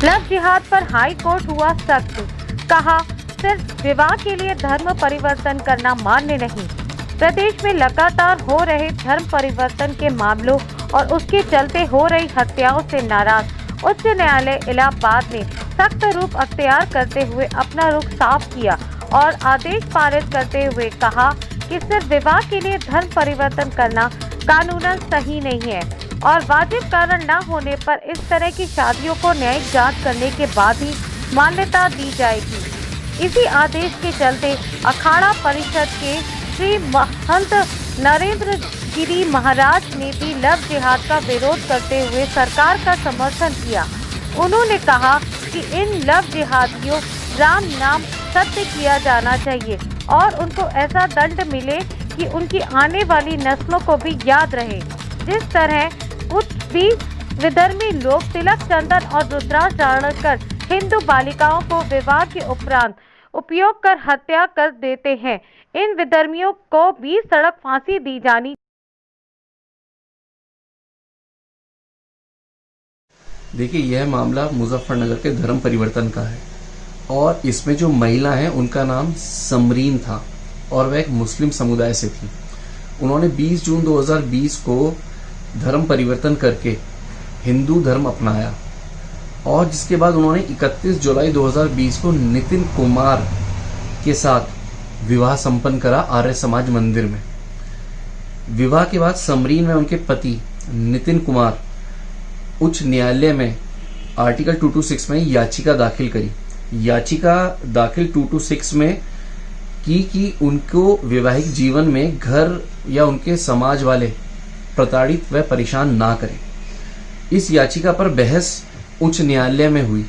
Love जिहाद पर high court हुआ सख्त, कहा सिर्फ विवाह के लिए धर्म परिवर्तन करना मान्य नहीं। प्रदेश में लगातार हो रहे धर्म परिवर्तन के मामलों और उसके चलते हो रही हत्याओं से नाराज उच्च न्यायालय इलाहाबाद ने सख्त रूप अख्तियार करते हुए अपना रुख साफ किया और आदेश पारित करते हुए कहा कि सिर्फ विवाह के लिए धर्म परिवर्तन करना कानूनन सही नहीं है और वाजिब कारण न होने पर इस तरह की शादियों को न्यायिक जांच करने के बाद ही मान्यता दी जाएगी। इसी आदेश के चलते अखाड़ा परिषद के श्री महंत नरेंद्र गिरी महाराज ने भी लव जिहाद का विरोध करते हुए सरकार का समर्थन किया। उन्होंने कहा कि इन लव जिहादियों राम नाम सत्य किया जाना चाहिए और उनको ऐसा दंड मिले कि उनकी आने वाली नस्लों को भी याद रहे। जिस तरह कुछ भी विधर्मी लोग तिलक चंदन और रुद्राक्ष धारण कर हिंदू बालिकाओं को विवाह के उपरांत उपयोग कर हत्या कर देते हैं, इन विधर्मियों को भी सड़क फांसी दी जानी। देखिए, यह मामला मुजफ्फरनगर के धर्म परिवर्तन का है और इसमें जो महिला है उनका नाम समरीन था और वह एक मुस्लिम समुदाय से थी। उन्होंने 20 जून 2020 को धर्म परिवर्तन करके हिंदू धर्म अपनाया और जिसके बाद उन्होंने 31 जुलाई 2020 को नितिन कुमार के साथ विवाह संपन्न करा आर्य समाज मंदिर में। विवाह के बाद समरीन में उनके पति नितिन कुमार उच्च न्यायालय में आर्टिकल 226 में याचिका दाखिल करी। याचिका दाखिल 226 में की कि उनको वैवाहिक जीवन में घर या उनके समाज वाले प्रताड़ित व परेशान ना करें। इस याचिका पर बहस उच्च न्यायालय में हुई।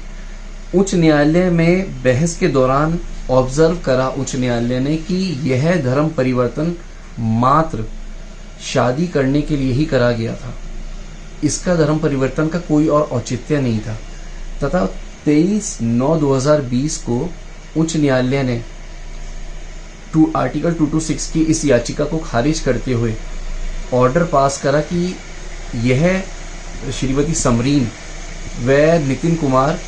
उच्च न्यायालय में बहस के दौरान ऑब्जर्व करा उच्च न्यायालय ने कि यह धर्म परिवर्तन मात्र शादी करने के लिए ही करा गया था, इसका धर्म परिवर्तन का कोई और औचित्य नहीं था तथा 23/9/2020 को उच्च न्यायालय ने आर्टिकल 226 की इस याचिका को खारिज करते हुए ऑर्डर पास करा कि यह श्रीमती समरीन व नितिन कुमार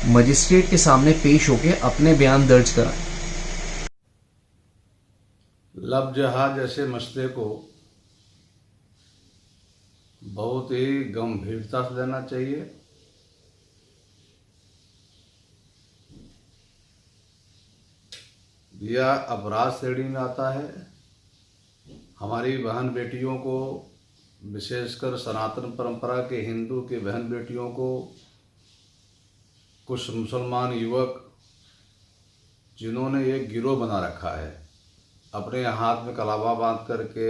मजिस्ट्रेट के सामने पेश होकर अपने बयान दर्ज कराएं। लव जिहाद जैसे मसले को बहुत ही गंभीरता से लेना चाहिए। यह अपराध श्रेणी में आता है। हमारी बहन बेटियों को, विशेषकर सनातन परंपरा के हिंदू के बहन बेटियों को कुछ मुसलमान युवक जिन्होंने एक गिरोह बना रखा है, अपने हाथ में कलावा बांध करके,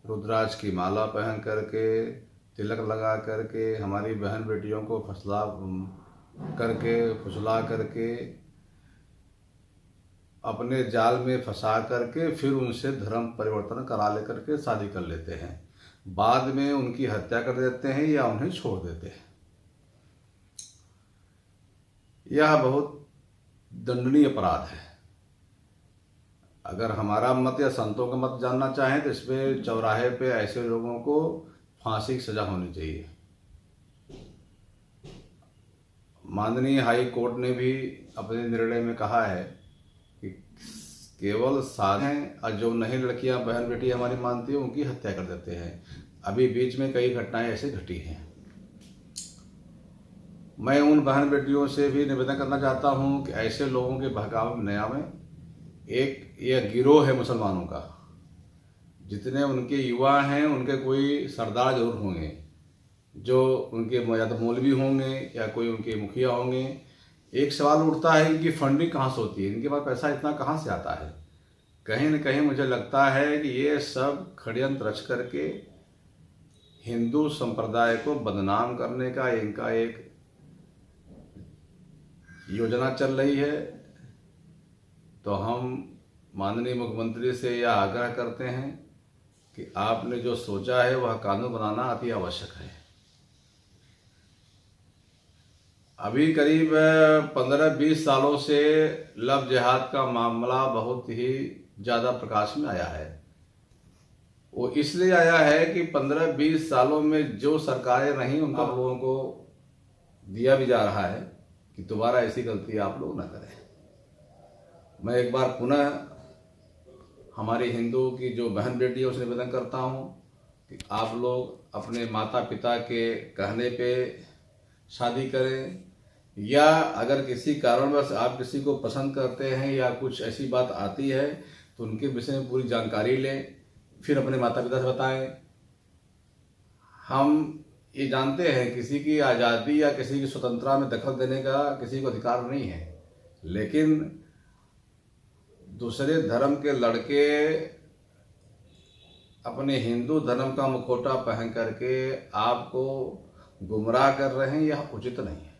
रुद्राक्ष की माला पहन करके, तिलक लगा करके हमारी बहन बेटियों को फुसला करके अपने जाल में फंसा करके फिर उनसे धर्म परिवर्तन करा ले करके शादी कर लेते हैं। बाद में उनकी हत्या कर देते हैं या उन्हें छोड़ देते हैं। यह बहुत दंडनीय अपराध है। अगर हमारा मत या संतों का मत जानना चाहें तो इसमें चौराहे पे ऐसे लोगों को फांसी की सजा होनी चाहिए। माननीय हाई कोर्ट ने भी अपने निर्णय में कहा है कि केवल साधे और जो नहीं लड़कियां बहन बेटी हमारी मानती है उनकी हत्या कर देते हैं। अभी बीच में कई घटनाएं ऐसे घटी हैं। मैं उन बहन बेटियों से भी निवेदन करना चाहता हूं कि ऐसे लोगों के बहकावे में न आवें। एक यह गिरोह है मुसलमानों का, जितने उनके युवा हैं उनके कोई सरदार जरूर होंगे जो उनके या तो मौलवी होंगे या कोई उनके मुखिया होंगे। एक सवाल उठता है कि फंडिंग कहाँ से होती है, इनके पास पैसा इतना कहाँ से आता है। कहीं न कहीं मुझे लगता है कि ये सब षड्यंत्र रच करके हिंदू संप्रदाय को बदनाम करने का इनका एक योजना चल रही है। तो हम माननीय मुख्यमंत्री से यह आग्रह करते हैं कि आपने जो सोचा है वह कानून बनाना अति आवश्यक है। अभी करीब 15-20 सालों से लव जिहाद का मामला बहुत ही ज़्यादा प्रकाश में आया है। वो इसलिए आया है कि 15-20 सालों में जो सरकारें रहीं उनका लोगों को दिया भी जा रहा है कि दोबारा ऐसी गलती आप लोग ना करें। मैं एक बार पुनः हमारी हिंदू की जो बहन बेटी है उसे निवेदन करता हूँ कि आप लोग अपने माता पिता के कहने पे शादी करें, या अगर किसी कारणवश आप किसी को पसंद करते हैं या कुछ ऐसी बात आती है तो उनके विषय में पूरी जानकारी लें, फिर अपने माता पिता से बताएं। हम ये जानते हैं किसी की आज़ादी या किसी की स्वतंत्रता में दखल देने का किसी को अधिकार नहीं है, लेकिन दूसरे धर्म के लड़के अपने हिंदू धर्म का मुखौटा पहन करके आपको गुमराह कर रहे हैं, यह उचित नहीं है।